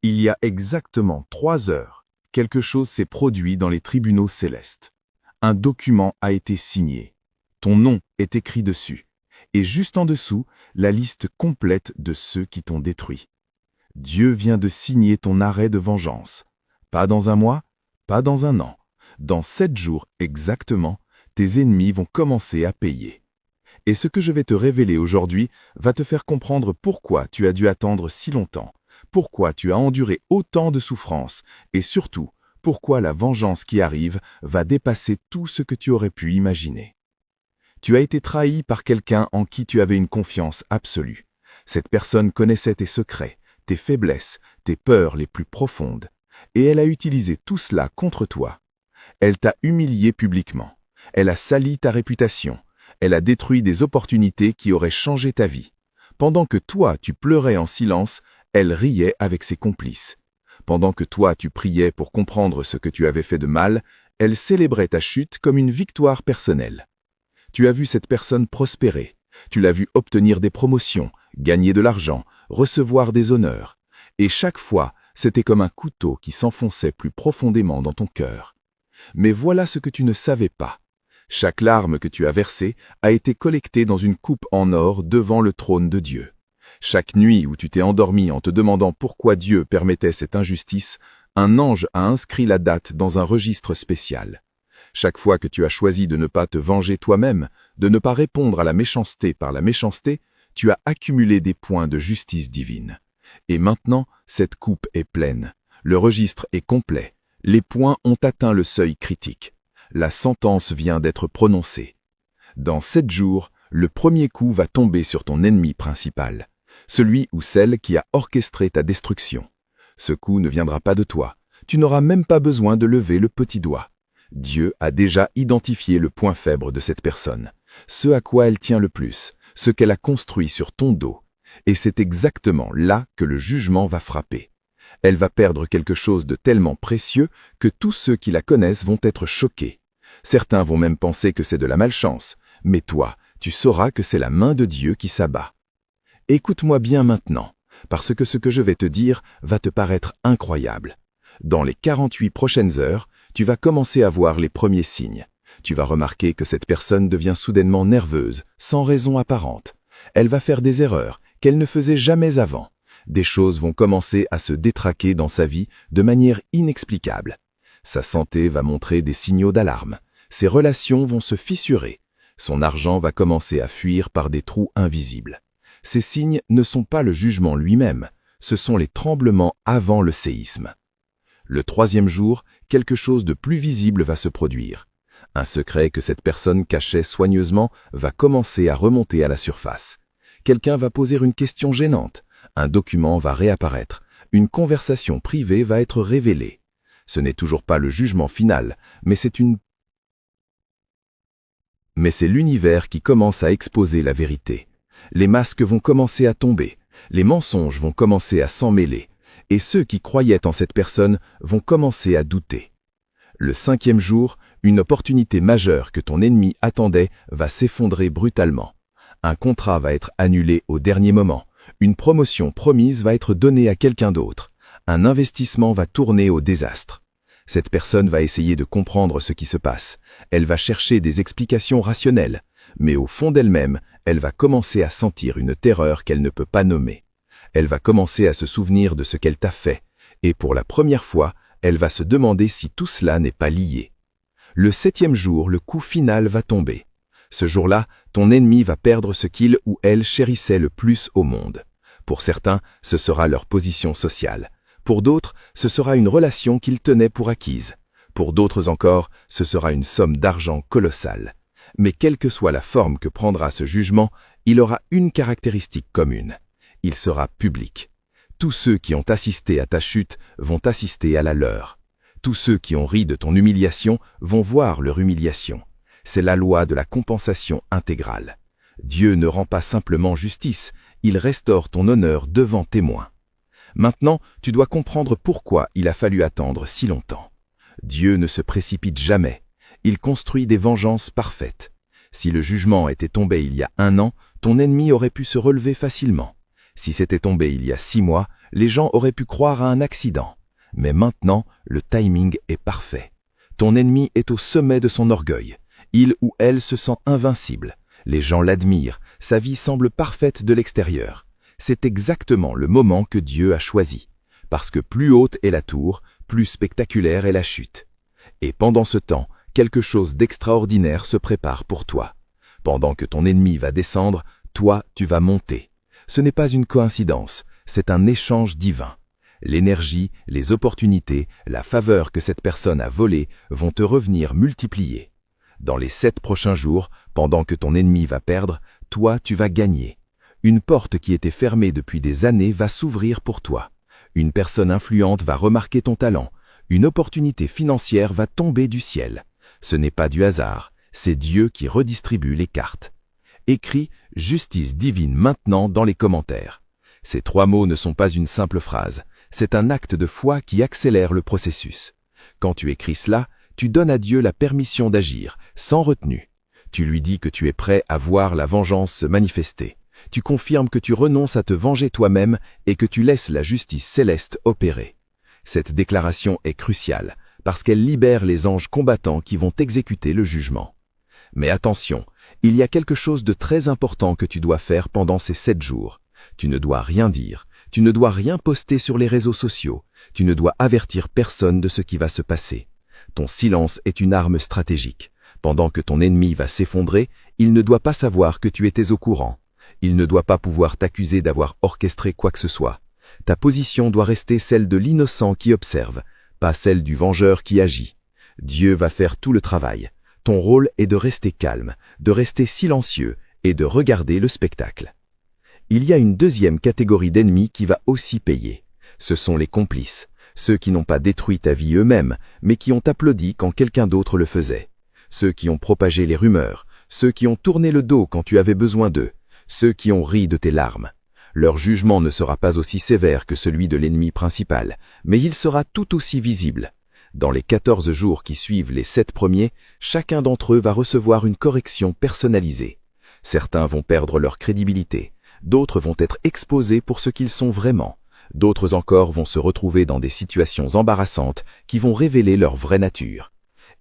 Il y a exactement 3 heures, quelque chose s'est produit dans les tribunaux célestes. Un document a été signé. Ton nom est écrit dessus. Et juste en dessous, la liste complète de ceux qui t'ont détruit. Dieu vient de signer ton arrêt de vengeance. Pas dans un mois, pas dans un an. Dans 7 jours exactement, tes ennemis vont commencer à payer. Et ce que je vais te révéler aujourd'hui va te faire comprendre pourquoi tu as dû attendre si longtemps, pourquoi tu as enduré autant de souffrances, et surtout, pourquoi la vengeance qui arrive va dépasser tout ce que tu aurais pu imaginer. Tu as été trahi par quelqu'un en qui tu avais une confiance absolue. Cette personne connaissait tes secrets, tes faiblesses, tes peurs les plus profondes, et elle a utilisé tout cela contre toi. Elle t'a humilié publiquement, elle a sali ta réputation, elle a détruit des opportunités qui auraient changé ta vie. Pendant que toi, tu pleurais en silence, elle riait avec ses complices. Pendant que toi, tu priais pour comprendre ce que tu avais fait de mal, elle célébrait ta chute comme une victoire personnelle. Tu as vu cette personne prospérer, tu l'as vu obtenir des promotions, gagner de l'argent, recevoir des honneurs. Et chaque fois, c'était comme un couteau qui s'enfonçait plus profondément dans ton cœur. Mais voilà ce que tu ne savais pas. Chaque larme que tu as versée a été collectée dans une coupe en or devant le trône de Dieu. Chaque nuit où tu t'es endormi en te demandant pourquoi Dieu permettait cette injustice, un ange a inscrit la date dans un registre spécial. Chaque fois que tu as choisi de ne pas te venger toi-même, de ne pas répondre à la méchanceté par la méchanceté, tu as accumulé des points de justice divine. Et maintenant, cette coupe est pleine. Le registre est complet. Les points ont atteint le seuil critique. La sentence vient d'être prononcée. Dans 7 jours, le premier coup va tomber sur ton ennemi principal, celui ou celle qui a orchestré ta destruction. Ce coup ne viendra pas de toi. Tu n'auras même pas besoin de lever le petit doigt. Dieu a déjà identifié le point faible de cette personne, ce à quoi elle tient le plus, ce qu'elle a construit sur ton dos. Et c'est exactement là que le jugement va frapper. Elle va perdre quelque chose de tellement précieux que tous ceux qui la connaissent vont être choqués. Certains vont même penser que c'est de la malchance, mais toi, tu sauras que c'est la main de Dieu qui s'abat. Écoute-moi bien maintenant, parce que ce que je vais te dire va te paraître incroyable. Dans les 48 prochaines heures, tu vas commencer à voir les premiers signes. Tu vas remarquer que cette personne devient soudainement nerveuse, sans raison apparente. Elle va faire des erreurs qu'elle ne faisait jamais avant. Des choses vont commencer à se détraquer dans sa vie de manière inexplicable. Sa santé va montrer des signaux d'alarme. Ses relations vont se fissurer. Son argent va commencer à fuir par des trous invisibles. Ces signes ne sont pas le jugement lui-même, ce sont les tremblements avant le séisme. Le 3e jour, quelque chose de plus visible va se produire. Un secret que cette personne cachait soigneusement va commencer à remonter à la surface. Quelqu'un va poser une question gênante. Un document va réapparaître, une conversation privée va être révélée. Ce n'est toujours pas le jugement final, mais c'est l'univers qui commence à exposer la vérité. Les masques vont commencer à tomber, les mensonges vont commencer à s'en mêler, et ceux qui croyaient en cette personne vont commencer à douter. Le 5e jour, une opportunité majeure que ton ennemi attendait va s'effondrer brutalement. Un contrat va être annulé au dernier moment. Une promotion promise va être donnée à quelqu'un d'autre. Un investissement va tourner au désastre. Cette personne va essayer de comprendre ce qui se passe. Elle va chercher des explications rationnelles. Mais au fond d'elle-même, elle va commencer à sentir une terreur qu'elle ne peut pas nommer. Elle va commencer à se souvenir de ce qu'elle t'a fait. Et pour la première fois, elle va se demander si tout cela n'est pas lié. Le 7e jour, le coup final va tomber. Ce jour-là, ton ennemi va perdre ce qu'il ou elle chérissait le plus au monde. Pour certains, ce sera leur position sociale. Pour d'autres, ce sera une relation qu'ils tenaient pour acquise. Pour d'autres encore, ce sera une somme d'argent colossale. Mais quelle que soit la forme que prendra ce jugement, il aura une caractéristique commune. Il sera public. Tous ceux qui ont assisté à ta chute vont assister à la leur. Tous ceux qui ont ri de ton humiliation vont voir leur humiliation. C'est la loi de la compensation intégrale. Dieu ne rend pas simplement justice, il restaure ton honneur devant témoins. Maintenant, tu dois comprendre pourquoi il a fallu attendre si longtemps. Dieu ne se précipite jamais. Il construit des vengeances parfaites. Si le jugement était tombé il y a 1 an, ton ennemi aurait pu se relever facilement. Si c'était tombé il y a 6 mois, les gens auraient pu croire à un accident. Mais maintenant, le timing est parfait. Ton ennemi est au sommet de son orgueil. Il ou elle se sent invincible. Les gens l'admirent, sa vie semble parfaite de l'extérieur. C'est exactement le moment que Dieu a choisi. Parce que plus haute est la tour, plus spectaculaire est la chute. Et pendant ce temps, quelque chose d'extraordinaire se prépare pour toi. Pendant que ton ennemi va descendre, toi, tu vas monter. Ce n'est pas une coïncidence, c'est un échange divin. L'énergie, les opportunités, la faveur que cette personne a volée vont te revenir multipliées. Dans les 7 prochains jours, pendant que ton ennemi va perdre, toi, tu vas gagner. Une porte qui était fermée depuis des années va s'ouvrir pour toi. Une personne influente va remarquer ton talent. Une opportunité financière va tomber du ciel. Ce n'est pas du hasard, c'est Dieu qui redistribue les cartes. Écris « Justice divine maintenant » dans les commentaires. Ces 3 mots ne sont pas une simple phrase, c'est un acte de foi qui accélère le processus. Quand tu écris cela, tu donnes à Dieu la permission d'agir, sans retenue. Tu lui dis que tu es prêt à voir la vengeance se manifester. Tu confirmes que tu renonces à te venger toi-même et que tu laisses la justice céleste opérer. Cette déclaration est cruciale, parce qu'elle libère les anges combattants qui vont exécuter le jugement. Mais attention, il y a quelque chose de très important que tu dois faire pendant ces 7 jours. Tu ne dois rien dire, tu ne dois rien poster sur les réseaux sociaux, tu ne dois avertir personne de ce qui va se passer. Ton silence est une arme stratégique. Pendant que ton ennemi va s'effondrer, il ne doit pas savoir que tu étais au courant. Il ne doit pas pouvoir t'accuser d'avoir orchestré quoi que ce soit. Ta position doit rester celle de l'innocent qui observe, pas celle du vengeur qui agit. Dieu va faire tout le travail. Ton rôle est de rester calme, de rester silencieux et de regarder le spectacle. Il y a une deuxième catégorie d'ennemis qui va aussi payer. Ce sont les complices, ceux qui n'ont pas détruit ta vie eux-mêmes, mais qui ont applaudi quand quelqu'un d'autre le faisait. Ceux qui ont propagé les rumeurs, ceux qui ont tourné le dos quand tu avais besoin d'eux, ceux qui ont ri de tes larmes. Leur jugement ne sera pas aussi sévère que celui de l'ennemi principal, mais il sera tout aussi visible. Dans les 14 jours qui suivent les 7 premiers, chacun d'entre eux va recevoir une correction personnalisée. Certains vont perdre leur crédibilité, d'autres vont être exposés pour ce qu'ils sont vraiment, d'autres encore vont se retrouver dans des situations embarrassantes qui vont révéler leur vraie nature.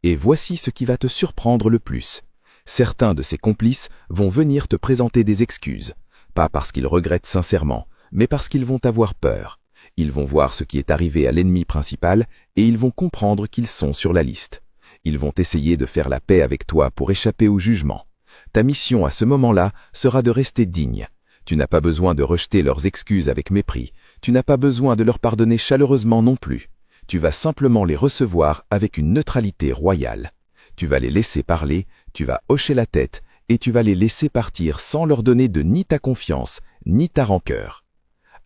Et voici ce qui va te surprendre le plus. Certains de ces complices vont venir te présenter des excuses, pas parce qu'ils regrettent sincèrement, mais parce qu'ils vont avoir peur. Ils vont voir ce qui est arrivé à l'ennemi principal et ils vont comprendre qu'ils sont sur la liste. Ils vont essayer de faire la paix avec toi pour échapper au jugement. Ta mission à ce moment-là sera de rester digne. Tu n'as pas besoin de rejeter leurs excuses avec mépris. Tu n'as pas besoin de leur pardonner chaleureusement non plus. Tu vas simplement les recevoir avec une neutralité royale. Tu vas les laisser parler, tu vas hocher la tête et tu vas les laisser partir sans leur donner de ni ta confiance, ni ta rancœur.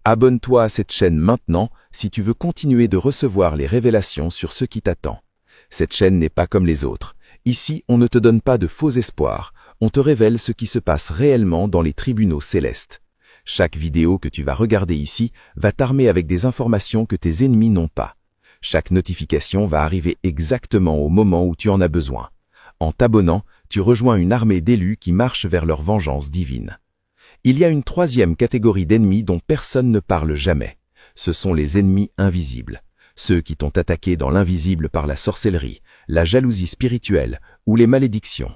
Abonne-toi à cette chaîne maintenant si tu veux continuer de recevoir les révélations sur ce qui t'attend. Cette chaîne n'est pas comme les autres. Ici, on ne te donne pas de faux espoirs, on te révèle ce qui se passe réellement dans les tribunaux célestes. Chaque vidéo que tu vas regarder ici va t'armer avec des informations que tes ennemis n'ont pas. Chaque notification va arriver exactement au moment où tu en as besoin. En t'abonnant, tu rejoins une armée d'élus qui marchent vers leur vengeance divine. Il y a une troisième catégorie d'ennemis dont personne ne parle jamais. Ce sont les ennemis invisibles. Ceux qui t'ont attaqué dans l'invisible par la sorcellerie, la jalousie spirituelle ou les malédictions.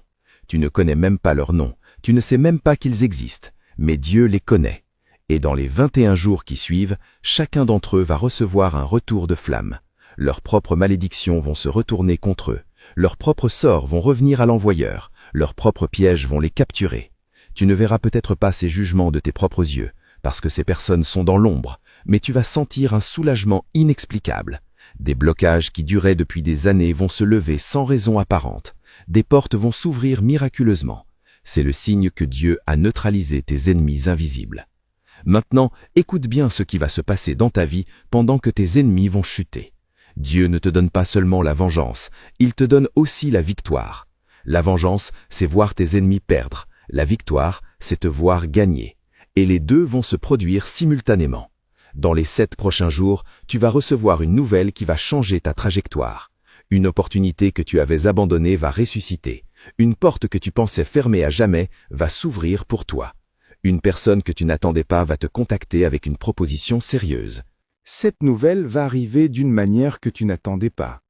Tu ne connais même pas leur nom, tu ne sais même pas qu'ils existent, mais Dieu les connaît. Et dans les 21 jours qui suivent, chacun d'entre eux va recevoir un retour de flamme. Leurs propres malédictions vont se retourner contre eux, leurs propres sorts vont revenir à l'envoyeur, leurs propres pièges vont les capturer. Tu ne verras peut-être pas ces jugements de tes propres yeux, parce que ces personnes sont dans l'ombre, mais tu vas sentir un soulagement inexplicable. Des blocages qui duraient depuis des années vont se lever sans raison apparente. Des portes vont s'ouvrir miraculeusement. C'est le signe que Dieu a neutralisé tes ennemis invisibles. Maintenant, écoute bien ce qui va se passer dans ta vie pendant que tes ennemis vont chuter. Dieu ne te donne pas seulement la vengeance, il te donne aussi la victoire. La vengeance, c'est voir tes ennemis perdre. La victoire, c'est te voir gagner. Et les deux vont se produire simultanément. Dans les 7 prochains jours, tu vas recevoir une nouvelle qui va changer ta trajectoire. Une opportunité que tu avais abandonnée va ressusciter. Une porte que tu pensais fermée à jamais va s'ouvrir pour toi. Une personne que tu n'attendais pas va te contacter avec une proposition sérieuse. Cette nouvelle va arriver d'une manière que tu n'attendais pas.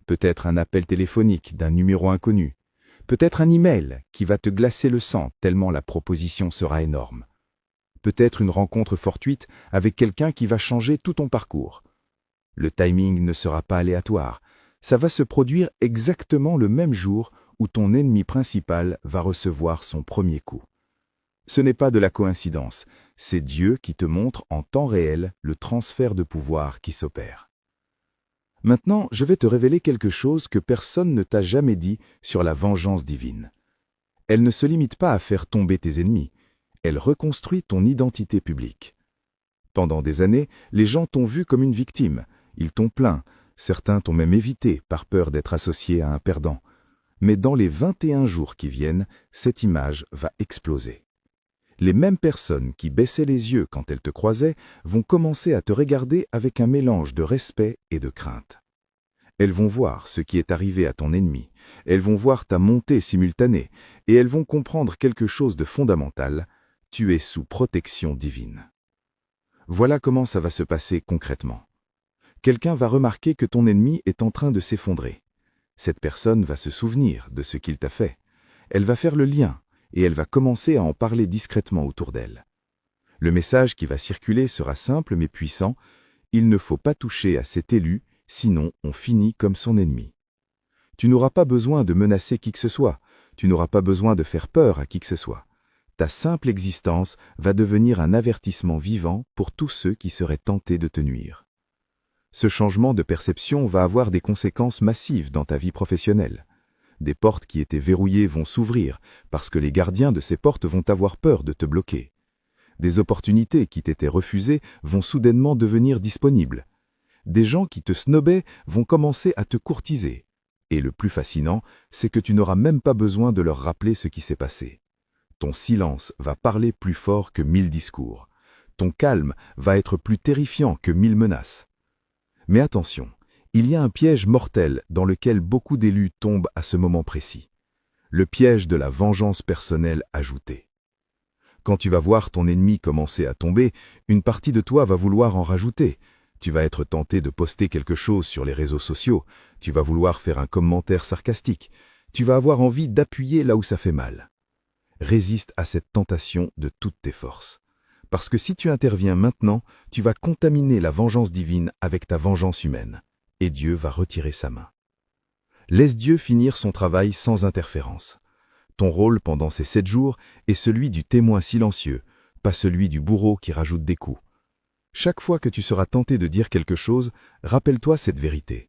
Peut-être un appel téléphonique d'un numéro inconnu. Peut-être un email qui va te glacer le sang tellement la proposition sera énorme. Peut-être une rencontre fortuite avec quelqu'un qui va changer tout ton parcours. Le timing ne sera pas aléatoire. Ça va se produire exactement le même jour où ton ennemi principal va recevoir son premier coup. Ce n'est pas de la coïncidence, c'est Dieu qui te montre en temps réel le transfert de pouvoir qui s'opère. Maintenant, je vais te révéler quelque chose que personne ne t'a jamais dit sur la vengeance divine. Elle ne se limite pas à faire tomber tes ennemis, elle reconstruit ton identité publique. Pendant des années, les gens t'ont vu comme une victime, ils t'ont plaint, certains t'ont même évité par peur d'être associé à un perdant. Mais dans les 21 jours qui viennent, cette image va exploser. Les mêmes personnes qui baissaient les yeux quand elles te croisaient vont commencer à te regarder avec un mélange de respect et de crainte. Elles vont voir ce qui est arrivé à ton ennemi, elles vont voir ta montée simultanée et elles vont comprendre quelque chose de fondamental, tu es sous protection divine. Voilà comment ça va se passer concrètement. Quelqu'un va remarquer que ton ennemi est en train de s'effondrer. Cette personne va se souvenir de ce qu'il t'a fait. Elle va faire le lien et elle va commencer à en parler discrètement autour d'elle. Le message qui va circuler sera simple mais puissant. Il ne faut pas toucher à cet élu, sinon on finit comme son ennemi. Tu n'auras pas besoin de menacer qui que ce soit. Tu n'auras pas besoin de faire peur à qui que ce soit. Ta simple existence va devenir un avertissement vivant pour tous ceux qui seraient tentés de te nuire. Ce changement de perception va avoir des conséquences massives dans ta vie professionnelle. Des portes qui étaient verrouillées vont s'ouvrir parce que les gardiens de ces portes vont avoir peur de te bloquer. Des opportunités qui t'étaient refusées vont soudainement devenir disponibles. Des gens qui te snobaient vont commencer à te courtiser. Et le plus fascinant, c'est que tu n'auras même pas besoin de leur rappeler ce qui s'est passé. Ton silence va parler plus fort que 1000 discours. Ton calme va être plus terrifiant que 1000 menaces. Mais attention, il y a un piège mortel dans lequel beaucoup d'élus tombent à ce moment précis. Le piège de la vengeance personnelle ajoutée. Quand tu vas voir ton ennemi commencer à tomber, une partie de toi va vouloir en rajouter. Tu vas être tenté de poster quelque chose sur les réseaux sociaux, tu vas vouloir faire un commentaire sarcastique, tu vas avoir envie d'appuyer là où ça fait mal. Résiste à cette tentation de toutes tes forces. Parce que si tu interviens maintenant, tu vas contaminer la vengeance divine avec ta vengeance humaine. Et Dieu va retirer sa main. Laisse Dieu finir son travail sans interférence. Ton rôle pendant ces 7 jours est celui du témoin silencieux, pas celui du bourreau qui rajoute des coups. Chaque fois que tu seras tenté de dire quelque chose, rappelle-toi cette vérité.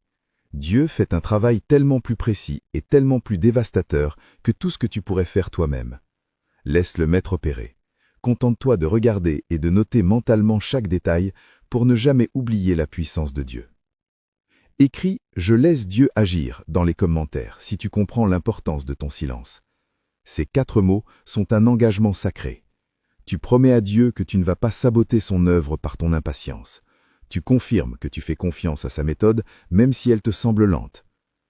Dieu fait un travail tellement plus précis et tellement plus dévastateur que tout ce que tu pourrais faire toi-même. Laisse le maître opérer. Contente-toi de regarder et de noter mentalement chaque détail pour ne jamais oublier la puissance de Dieu. Écris « Je laisse Dieu agir » dans les commentaires si tu comprends l'importance de ton silence. Ces 4 mots sont un engagement sacré. Tu promets à Dieu que tu ne vas pas saboter son œuvre par ton impatience. Tu confirmes que tu fais confiance à sa méthode, même si elle te semble lente.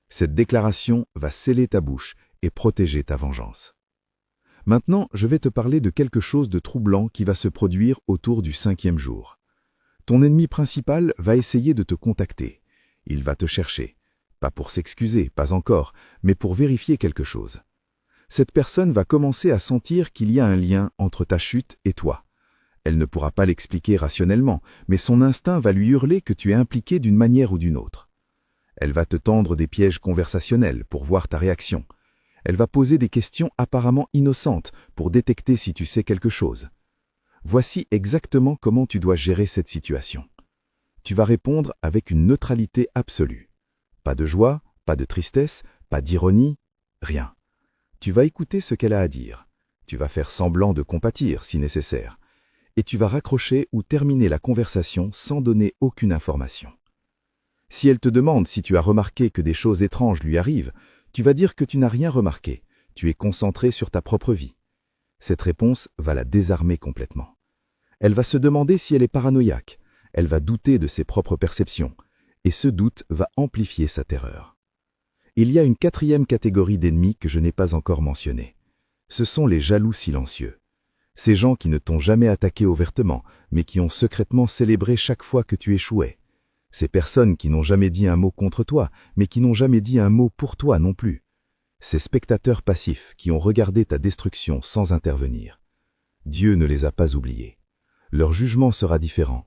Cette déclaration va sceller ta bouche et protéger ta vengeance. Maintenant, je vais te parler de quelque chose de troublant qui va se produire autour du 5e jour. Ton ennemi principal va essayer de te contacter. Il va te chercher. Pas pour s'excuser, pas encore, mais pour vérifier quelque chose. Cette personne va commencer à sentir qu'il y a un lien entre ta chute et toi. Elle ne pourra pas l'expliquer rationnellement, mais son instinct va lui hurler que tu es impliqué d'une manière ou d'une autre. Elle va te tendre des pièges conversationnels pour voir ta réaction. Elle va poser des questions apparemment innocentes pour détecter si tu sais quelque chose. Voici exactement comment tu dois gérer cette situation. Tu vas répondre avec une neutralité absolue. Pas de joie, pas de tristesse, pas d'ironie, rien. Tu vas écouter ce qu'elle a à dire. Tu vas faire semblant de compatir si nécessaire. Et tu vas raccrocher ou terminer la conversation sans donner aucune information. Si elle te demande si tu as remarqué que des choses étranges lui arrivent, tu vas dire que tu n'as rien remarqué. Tu es concentré sur ta propre vie. Cette réponse va la désarmer complètement. Elle va se demander si elle est paranoïaque. Elle va douter de ses propres perceptions. Et ce doute va amplifier sa terreur. Il y a une 4e catégorie d'ennemis que je n'ai pas encore mentionnée. Ce sont les jaloux silencieux. Ces gens qui ne t'ont jamais attaqué ouvertement, mais qui ont secrètement célébré chaque fois que tu échouais. Ces personnes qui n'ont jamais dit un mot contre toi, mais qui n'ont jamais dit un mot pour toi non plus. Ces spectateurs passifs qui ont regardé ta destruction sans intervenir. Dieu ne les a pas oubliés. Leur jugement sera différent.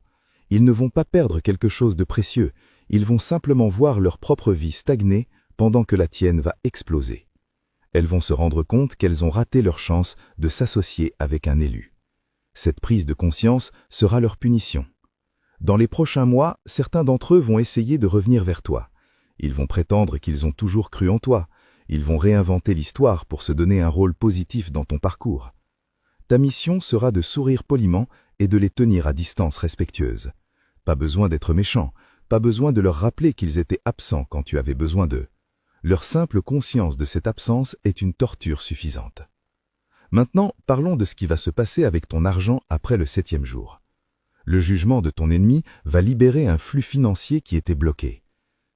Ils ne vont pas perdre quelque chose de précieux, ils vont simplement voir leur propre vie stagner pendant que la tienne va exploser. Elles vont se rendre compte qu'elles ont raté leur chance de s'associer avec un élu. Cette prise de conscience sera leur punition. Dans les prochains mois, certains d'entre eux vont essayer de revenir vers toi. Ils vont prétendre qu'ils ont toujours cru en toi. Ils vont réinventer l'histoire pour se donner un rôle positif dans ton parcours. Ta mission sera de sourire poliment et de les tenir à distance respectueuse. Pas besoin d'être méchant, pas besoin de leur rappeler qu'ils étaient absents quand tu avais besoin d'eux. Leur simple conscience de cette absence est une torture suffisante. Maintenant, parlons de ce qui va se passer avec ton argent après le 7e jour. Le jugement de ton ennemi va libérer un flux financier qui était bloqué.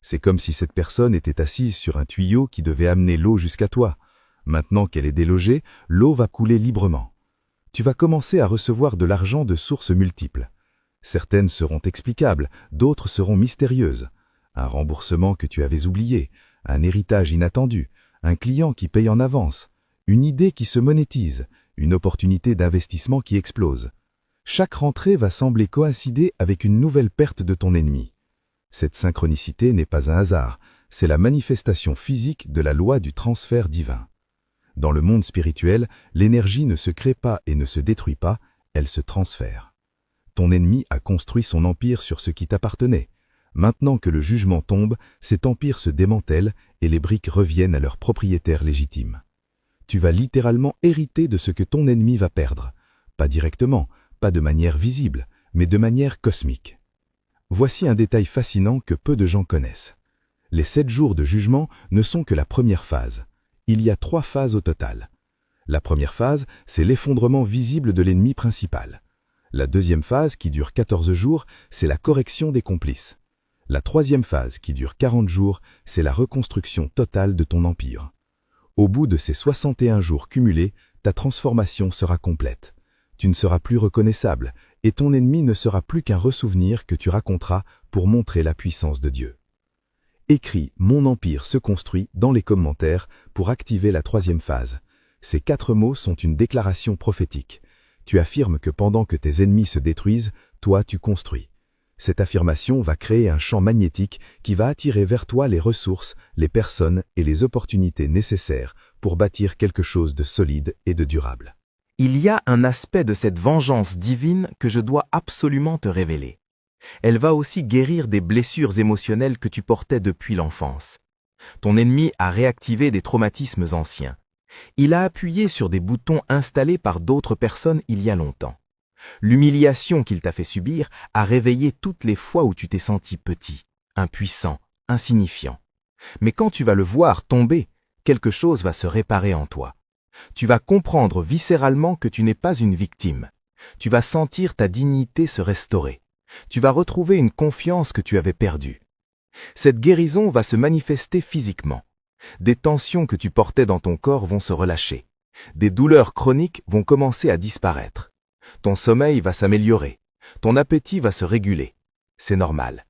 C'est comme si cette personne était assise sur un tuyau qui devait amener l'eau jusqu'à toi. Maintenant qu'elle est délogée, l'eau va couler librement. Tu vas commencer à recevoir de l'argent de sources multiples. Certaines seront explicables, d'autres seront mystérieuses. Un remboursement que tu avais oublié, un héritage inattendu, un client qui paye en avance, une idée qui se monétise, une opportunité d'investissement qui explose. Chaque rentrée va sembler coïncider avec une nouvelle perte de ton ennemi. Cette synchronicité n'est pas un hasard, c'est la manifestation physique de la loi du transfert divin. Dans le monde spirituel, l'énergie ne se crée pas et ne se détruit pas, elle se transfère. Ton ennemi a construit son empire sur ce qui t'appartenait. Maintenant que le jugement tombe, cet empire se démantèle et les briques reviennent à leur propriétaire légitime. Tu vas littéralement hériter de ce que ton ennemi va perdre. Pas directement, pas de manière visible, mais de manière cosmique. Voici un détail fascinant que peu de gens connaissent. Les 7 jours de jugement ne sont que la première phase. Il y a 3 phases au total. La première phase, c'est l'effondrement visible de l'ennemi principal. La deuxième phase, qui dure 14 jours, c'est la correction des complices. La troisième phase, qui dure 40 jours, c'est la reconstruction totale de ton empire. Au bout de ces 61 jours cumulés, ta transformation sera complète. Tu ne seras plus reconnaissable, et ton ennemi ne sera plus qu'un ressouvenir que tu raconteras pour montrer la puissance de Dieu. Écris « Mon empire se construit » dans les commentaires pour activer la troisième phase. Ces 4 mots sont une déclaration prophétique. Tu affirmes que pendant que tes ennemis se détruisent, toi tu construis. Cette affirmation va créer un champ magnétique qui va attirer vers toi les ressources, les personnes et les opportunités nécessaires pour bâtir quelque chose de solide et de durable. Il y a un aspect de cette vengeance divine que je dois absolument te révéler. Elle va aussi guérir des blessures émotionnelles que tu portais depuis l'enfance. Ton ennemi a réactivé des traumatismes anciens. Il a appuyé sur des boutons installés par d'autres personnes il y a longtemps. L'humiliation qu'il t'a fait subir a réveillé toutes les fois où tu t'es senti petit, impuissant, insignifiant. Mais quand tu vas le voir tomber, quelque chose va se réparer en toi. Tu vas comprendre viscéralement que tu n'es pas une victime. Tu vas sentir ta dignité se restaurer. Tu vas retrouver une confiance que tu avais perdue. Cette guérison va se manifester physiquement. Des tensions que tu portais dans ton corps vont se relâcher. Des douleurs chroniques vont commencer à disparaître. Ton sommeil va s'améliorer. Ton appétit va se réguler. C'est normal.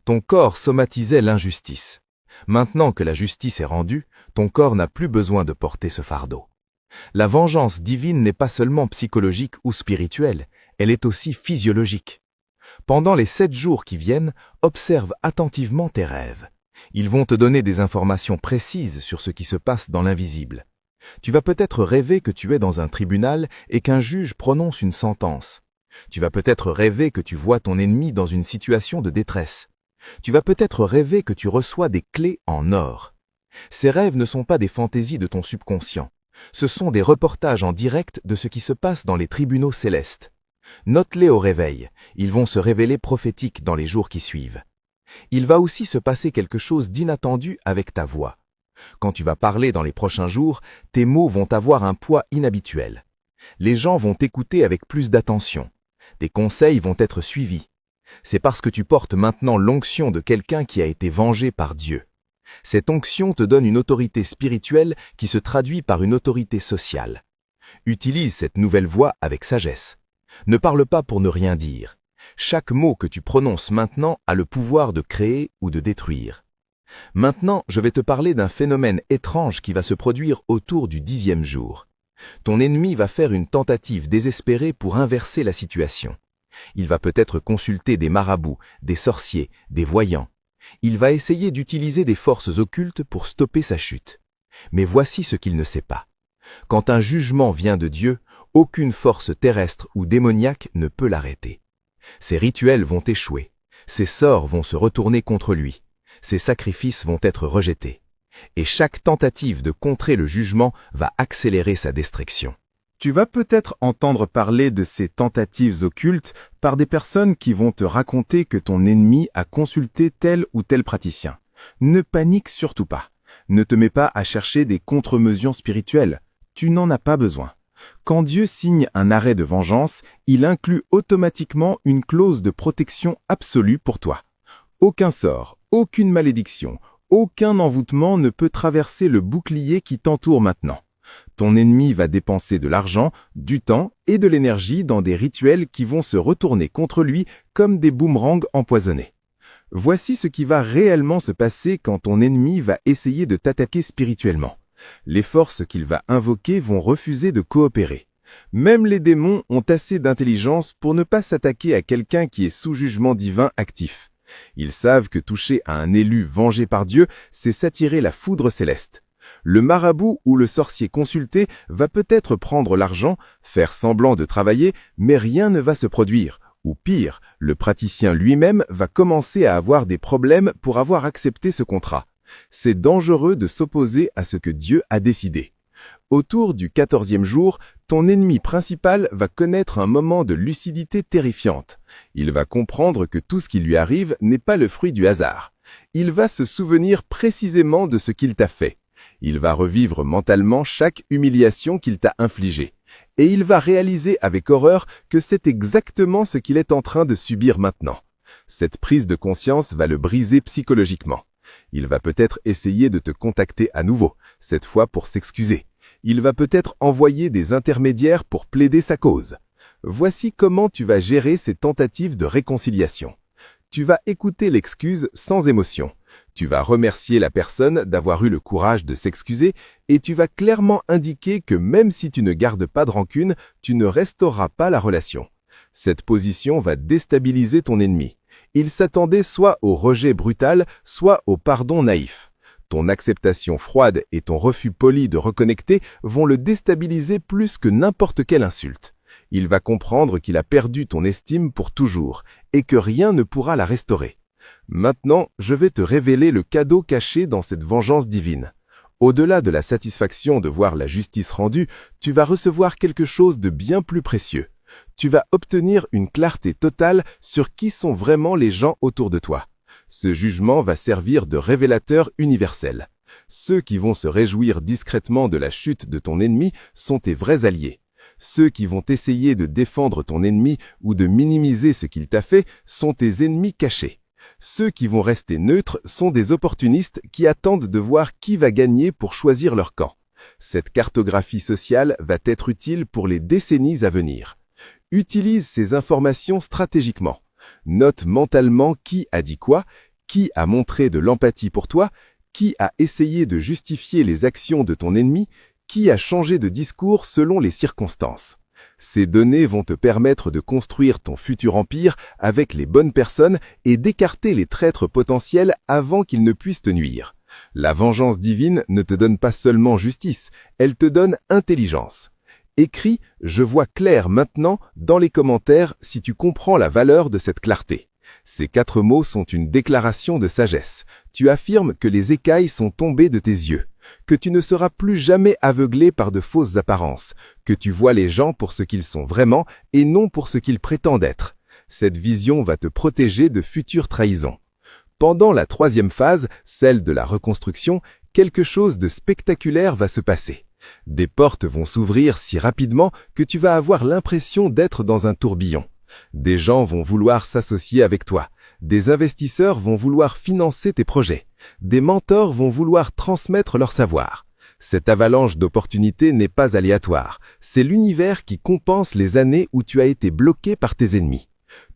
Ton corps somatisait l'injustice. Maintenant que la justice est rendue, ton corps n'a plus besoin de porter ce fardeau. La vengeance divine n'est pas seulement psychologique ou spirituelle, elle est aussi physiologique. Pendant les 7 jours qui viennent, observe attentivement tes rêves. Ils vont te donner des informations précises sur ce qui se passe dans l'invisible. Tu vas peut-être rêver que tu es dans un tribunal et qu'un juge prononce une sentence. Tu vas peut-être rêver que tu vois ton ennemi dans une situation de détresse. Tu vas peut-être rêver que tu reçois des clés en or. Ces rêves ne sont pas des fantaisies de ton subconscient. Ce sont des reportages en direct de ce qui se passe dans les tribunaux célestes. Note-les au réveil, ils vont se révéler prophétiques dans les jours qui suivent. Il va aussi se passer quelque chose d'inattendu avec ta voix. Quand tu vas parler dans les prochains jours, tes mots vont avoir un poids inhabituel. Les gens vont t'écouter avec plus d'attention. Tes conseils vont être suivis. C'est parce que tu portes maintenant l'onction de quelqu'un qui a été vengé par Dieu. Cette onction te donne une autorité spirituelle qui se traduit par une autorité sociale. Utilise cette nouvelle voix avec sagesse. Ne parle pas pour ne rien dire. Chaque mot que tu prononces maintenant a le pouvoir de créer ou de détruire. Maintenant, je vais te parler d'un phénomène étrange qui va se produire autour du 10e jour. Ton ennemi va faire une tentative désespérée pour inverser la situation. Il va peut-être consulter des marabouts, des sorciers, des voyants. Il va essayer d'utiliser des forces occultes pour stopper sa chute. Mais voici ce qu'il ne sait pas. Quand un jugement vient de Dieu, aucune force terrestre ou démoniaque ne peut l'arrêter. Ses rituels vont échouer. Ses sorts vont se retourner contre lui. Ses sacrifices vont être rejetés. Et chaque tentative de contrer le jugement va accélérer sa destruction. Tu vas peut-être entendre parler de ces tentatives occultes par des personnes qui vont te raconter que ton ennemi a consulté tel ou tel praticien. Ne panique surtout pas. Ne te mets pas à chercher des contre-mesures spirituelles. Tu n'en as pas besoin. Quand Dieu signe un arrêt de vengeance, il inclut automatiquement une clause de protection absolue pour toi. Aucun sort, aucune malédiction, aucun envoûtement ne peut traverser le bouclier qui t'entoure maintenant. Ton ennemi va dépenser de l'argent, du temps et de l'énergie dans des rituels qui vont se retourner contre lui comme des boomerangs empoisonnés. Voici ce qui va réellement se passer quand ton ennemi va essayer de t'attaquer spirituellement. Les forces qu'il va invoquer vont refuser de coopérer. Même les démons ont assez d'intelligence pour ne pas s'attaquer à quelqu'un qui est sous jugement divin actif. Ils savent que toucher à un élu vengé par Dieu, c'est s'attirer la foudre céleste. Le marabout ou le sorcier consulté va peut-être prendre l'argent, faire semblant de travailler, mais rien ne va se produire. Ou pire, le praticien lui-même va commencer à avoir des problèmes pour avoir accepté ce contrat. C'est dangereux de s'opposer à ce que Dieu a décidé. Autour du 14e jour, ton ennemi principal va connaître un moment de lucidité terrifiante. Il va comprendre que tout ce qui lui arrive n'est pas le fruit du hasard. Il va se souvenir précisément de ce qu'il t'a fait. Il va revivre mentalement chaque humiliation qu'il t'a infligée. Et il va réaliser avec horreur que c'est exactement ce qu'il est en train de subir maintenant. Cette prise de conscience va le briser psychologiquement. Il va peut-être essayer de te contacter à nouveau, cette fois pour s'excuser. Il va peut-être envoyer des intermédiaires pour plaider sa cause. Voici comment tu vas gérer ces tentatives de réconciliation. Tu vas écouter l'excuse sans émotion. Tu vas remercier la personne d'avoir eu le courage de s'excuser et tu vas clairement indiquer que même si tu ne gardes pas de rancune, tu ne restaureras pas la relation. Cette position va déstabiliser ton ennemi. Il s'attendait soit au rejet brutal, soit au pardon naïf. Ton acceptation froide et ton refus poli de reconnecter vont le déstabiliser plus que n'importe quelle insulte. Il va comprendre qu'il a perdu ton estime pour toujours et que rien ne pourra la restaurer. Maintenant, je vais te révéler le cadeau caché dans cette vengeance divine. Au-delà de la satisfaction de voir la justice rendue, tu vas recevoir quelque chose de bien plus précieux. Tu vas obtenir une clarté totale sur qui sont vraiment les gens autour de toi. Ce jugement va servir de révélateur universel. Ceux qui vont se réjouir discrètement de la chute de ton ennemi sont tes vrais alliés. Ceux qui vont essayer de défendre ton ennemi ou de minimiser ce qu'il t'a fait sont tes ennemis cachés. Ceux qui vont rester neutres sont des opportunistes qui attendent de voir qui va gagner pour choisir leur camp. Cette cartographie sociale va être utile pour les décennies à venir. Utilise ces informations stratégiquement. Note mentalement qui a dit quoi, qui a montré de l'empathie pour toi, qui a essayé de justifier les actions de ton ennemi, qui a changé de discours selon les circonstances. Ces données vont te permettre de construire ton futur empire avec les bonnes personnes et d'écarter les traîtres potentiels avant qu'ils ne puissent te nuire. La vengeance divine ne te donne pas seulement justice, elle te donne intelligence. Écris « Je vois clair maintenant » dans les commentaires si tu comprends la valeur de cette clarté. Ces 4 mots sont une déclaration de sagesse. Tu affirmes que les écailles sont tombées de tes yeux, que tu ne seras plus jamais aveuglé par de fausses apparences, que tu vois les gens pour ce qu'ils sont vraiment et non pour ce qu'ils prétendent être. Cette vision va te protéger de futures trahisons. Pendant la 3e phase, celle de la reconstruction, quelque chose de spectaculaire va se passer. Des portes vont s'ouvrir si rapidement que tu vas avoir l'impression d'être dans un tourbillon. Des gens vont vouloir s'associer avec toi. Des investisseurs vont vouloir financer tes projets. Des mentors vont vouloir transmettre leur savoir. Cette avalanche d'opportunités n'est pas aléatoire, c'est l'univers qui compense les années où tu as été bloqué par tes ennemis.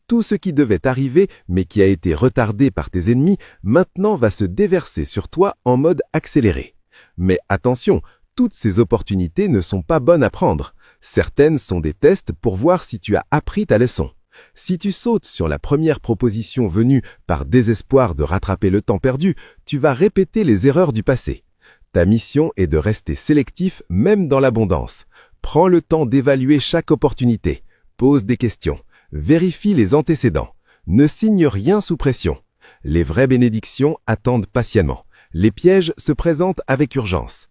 Tout ce qui devait arriver, mais qui a été retardé par tes ennemis, maintenant va se déverser sur toi en mode accéléré. Mais attention, toutes ces opportunités ne sont pas bonnes à prendre. Certaines sont des tests pour voir si tu as appris ta leçon. Si tu sautes sur la première proposition venue par désespoir de rattraper le temps perdu, tu vas répéter les erreurs du passé. Ta mission est de rester sélectif même dans l'abondance. Prends le temps d'évaluer chaque opportunité. Pose des questions. Vérifie les antécédents. Ne signe rien sous pression. Les vraies bénédictions attendent patiemment. Les pièges se présentent avec urgence.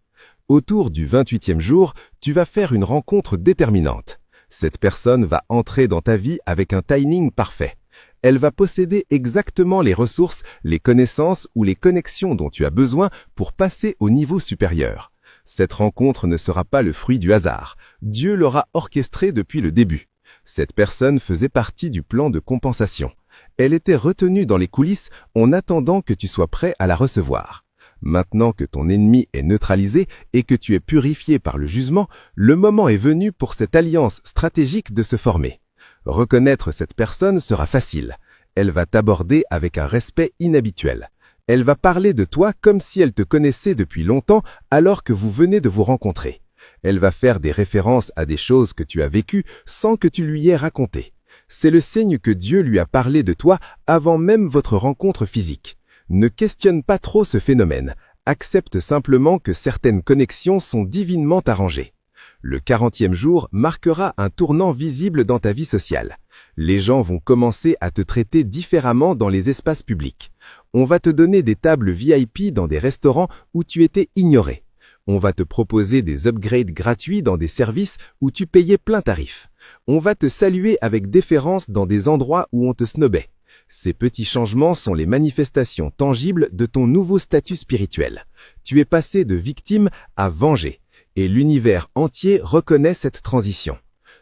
Autour du 28e jour, tu vas faire une rencontre déterminante. Cette personne va entrer dans ta vie avec un timing parfait. Elle va posséder exactement les ressources, les connaissances ou les connexions dont tu as besoin pour passer au niveau supérieur. Cette rencontre ne sera pas le fruit du hasard. Dieu l'aura orchestrée depuis le début. Cette personne faisait partie du plan de compensation. Elle était retenue dans les coulisses en attendant que tu sois prêt à la recevoir. Maintenant que ton ennemi est neutralisé et que tu es purifié par le jugement, le moment est venu pour cette alliance stratégique de se former. Reconnaître cette personne sera facile. Elle va t'aborder avec un respect inhabituel. Elle va parler de toi comme si elle te connaissait depuis longtemps alors que vous venez de vous rencontrer. Elle va faire des références à des choses que tu as vécues sans que tu lui aies raconté. C'est le signe que Dieu lui a parlé de toi avant même votre rencontre physique. Ne questionne pas trop ce phénomène. Accepte simplement que certaines connexions sont divinement arrangées. Le 40e jour marquera un tournant visible dans ta vie sociale. Les gens vont commencer à te traiter différemment dans les espaces publics. On va te donner des tables VIP dans des restaurants où tu étais ignoré. On va te proposer des upgrades gratuits dans des services où tu payais plein tarif. On va te saluer avec déférence dans des endroits où on te snobait. Ces petits changements sont les manifestations tangibles de ton nouveau statut spirituel. Tu es passé de victime à vengé, et l'univers entier reconnaît cette transition.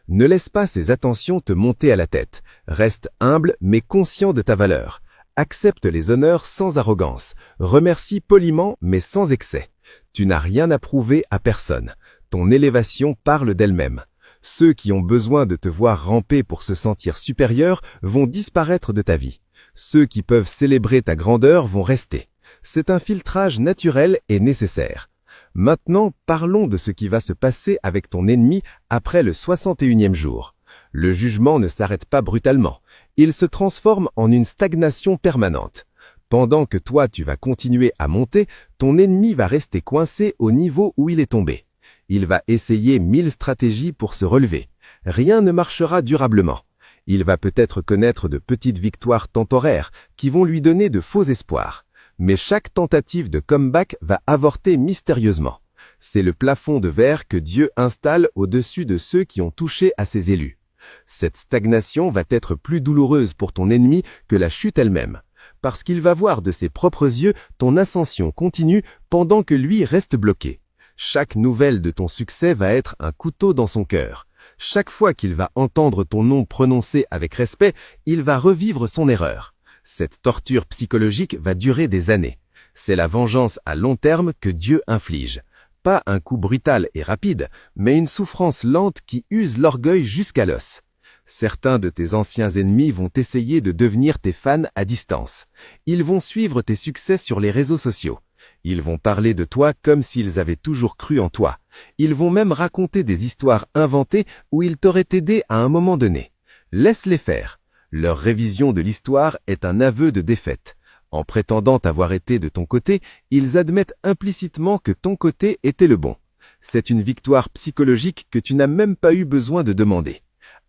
Ne laisse pas ces attentions te monter à la tête. Reste humble mais conscient de ta valeur. Accepte les honneurs sans arrogance. Remercie poliment mais sans excès. Tu n'as rien à prouver à personne. Ton élévation parle d'elle-même. Ceux qui ont besoin de te voir ramper pour se sentir supérieur vont disparaître de ta vie. Ceux qui peuvent célébrer ta grandeur vont rester. C'est un filtrage naturel et nécessaire. Maintenant, parlons de ce qui va se passer avec ton ennemi après le 61e jour. Le jugement ne s'arrête pas brutalement. Il se transforme en une stagnation permanente. Pendant que toi tu vas continuer à monter, ton ennemi va rester coincé au niveau où il est tombé. Il va essayer 1000 stratégies pour se relever. Rien ne marchera durablement. Il va peut-être connaître de petites victoires temporaires qui vont lui donner de faux espoirs. Mais chaque tentative de comeback va avorter mystérieusement. C'est le plafond de verre que Dieu installe au-dessus de ceux qui ont touché à ses élus. Cette stagnation va être plus douloureuse pour ton ennemi que la chute elle-même, parce qu'il va voir de ses propres yeux ton ascension continue pendant que lui reste bloqué. Chaque nouvelle de ton succès va être un couteau dans son cœur. Chaque fois qu'il va entendre ton nom prononcé avec respect, il va revivre son erreur. Cette torture psychologique va durer des années. C'est la vengeance à long terme que Dieu inflige. Pas un coup brutal et rapide, mais une souffrance lente qui use l'orgueil jusqu'à l'os. Certains de tes anciens ennemis vont essayer de devenir tes fans à distance. Ils vont suivre tes succès sur les réseaux sociaux. Ils vont parler de toi comme s'ils avaient toujours cru en toi. Ils vont même raconter des histoires inventées où ils t'auraient aidé à un moment donné. Laisse-les faire. Leur révision de l'histoire est un aveu de défaite. En prétendant avoir été de ton côté, ils admettent implicitement que ton côté était le bon. C'est une victoire psychologique que tu n'as même pas eu besoin de demander.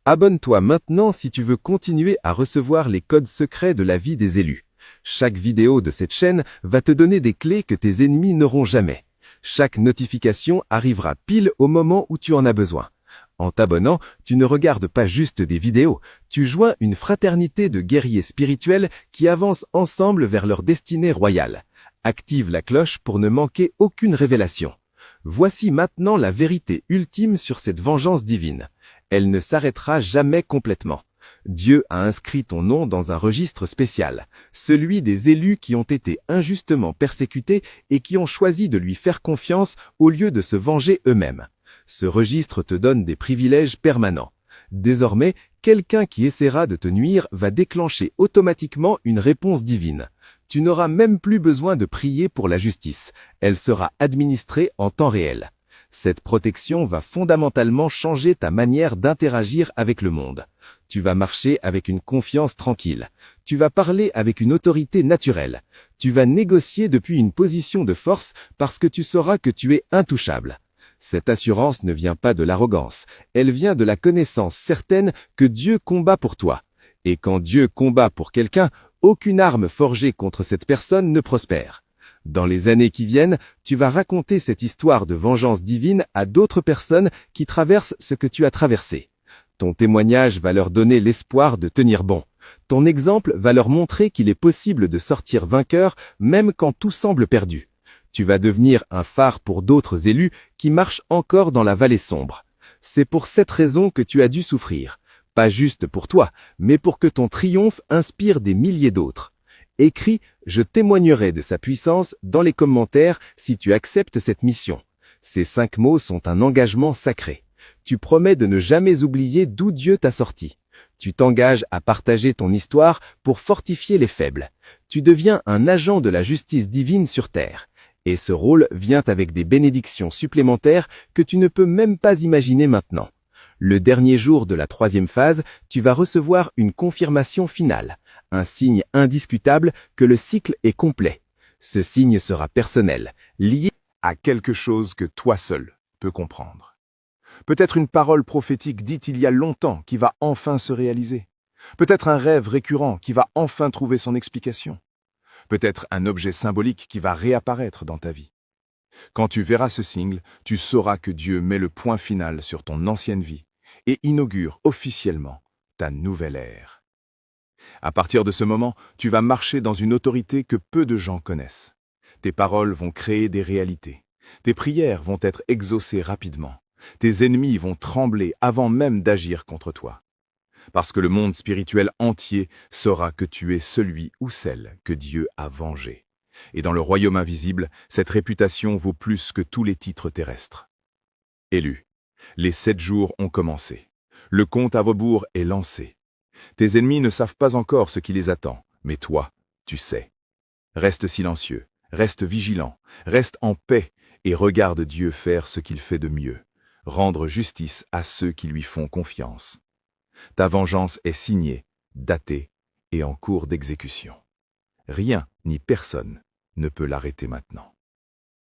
Abonne-toi maintenant si tu veux continuer à recevoir les codes secrets de la vie des élus. Chaque vidéo de cette chaîne va te donner des clés que tes ennemis n'auront jamais. Chaque notification arrivera pile au moment où tu en as besoin. En t'abonnant, tu ne regardes pas juste des vidéos, tu joins une fraternité de guerriers spirituels qui avancent ensemble vers leur destinée royale. Active la cloche pour ne manquer aucune révélation. Voici maintenant la vérité ultime sur cette vengeance divine. Elle ne s'arrêtera jamais complètement. Dieu a inscrit ton nom dans un registre spécial, celui des élus qui ont été injustement persécutés et qui ont choisi de lui faire confiance au lieu de se venger eux-mêmes. Ce registre te donne des privilèges permanents. Désormais, quelqu'un qui essaiera de te nuire va déclencher automatiquement une réponse divine. Tu n'auras même plus besoin de prier pour la justice. Elle sera administrée en temps réel. Cette protection va fondamentalement changer ta manière d'interagir avec le monde. Tu vas marcher avec une confiance tranquille. Tu vas parler avec une autorité naturelle. Tu vas négocier depuis une position de force parce que tu sauras que tu es intouchable. Cette assurance ne vient pas de l'arrogance, elle vient de la connaissance certaine que Dieu combat pour toi. Et quand Dieu combat pour quelqu'un, aucune arme forgée contre cette personne ne prospère. Dans les années qui viennent, tu vas raconter cette histoire de vengeance divine à d'autres personnes qui traversent ce que tu as traversé. Ton témoignage va leur donner l'espoir de tenir bon. Ton exemple va leur montrer qu'il est possible de sortir vainqueur même quand tout semble perdu. Tu vas devenir un phare pour d'autres élus qui marchent encore dans la vallée sombre. C'est pour cette raison que tu as dû souffrir. Pas juste pour toi, mais pour que ton triomphe inspire des milliers d'autres. Écris « Je témoignerai de sa puissance » dans les commentaires si tu acceptes cette mission. Ces 5 mots sont un engagement sacré. Tu promets de ne jamais oublier d'où Dieu t'a sorti. Tu t'engages à partager ton histoire pour fortifier les faibles. Tu deviens un agent de la justice divine sur terre. Et ce rôle vient avec des bénédictions supplémentaires que tu ne peux même pas imaginer maintenant. Le dernier jour de la 3e phase, tu vas recevoir une confirmation finale, un signe indiscutable que le cycle est complet. Ce signe sera personnel, lié à quelque chose que toi seul peux comprendre. Peut-être une parole prophétique dite il y a longtemps qui va enfin se réaliser. Peut-être un rêve récurrent qui va enfin trouver son explication. Peut-être un objet symbolique qui va réapparaître dans ta vie. Quand tu verras ce signe, tu sauras que Dieu met le point final sur ton ancienne vie et inaugure officiellement ta nouvelle ère. À partir de ce moment, tu vas marcher dans une autorité que peu de gens connaissent. Tes paroles vont créer des réalités. Tes prières vont être exaucées rapidement. Tes ennemis vont trembler avant même d'agir contre toi. Parce que le monde spirituel entier saura que tu es celui ou celle que Dieu a vengé. Et dans le royaume invisible, cette réputation vaut plus que tous les titres terrestres. Élu, les 7 jours ont commencé. Le compte à rebours est lancé. Tes ennemis ne savent pas encore ce qui les attend, mais toi, tu sais. Reste silencieux, reste vigilant, reste en paix et regarde Dieu faire ce qu'il fait de mieux, rendre justice à ceux qui lui font confiance. Ta vengeance est signée, datée et en cours d'exécution. Rien ni personne ne peut l'arrêter maintenant.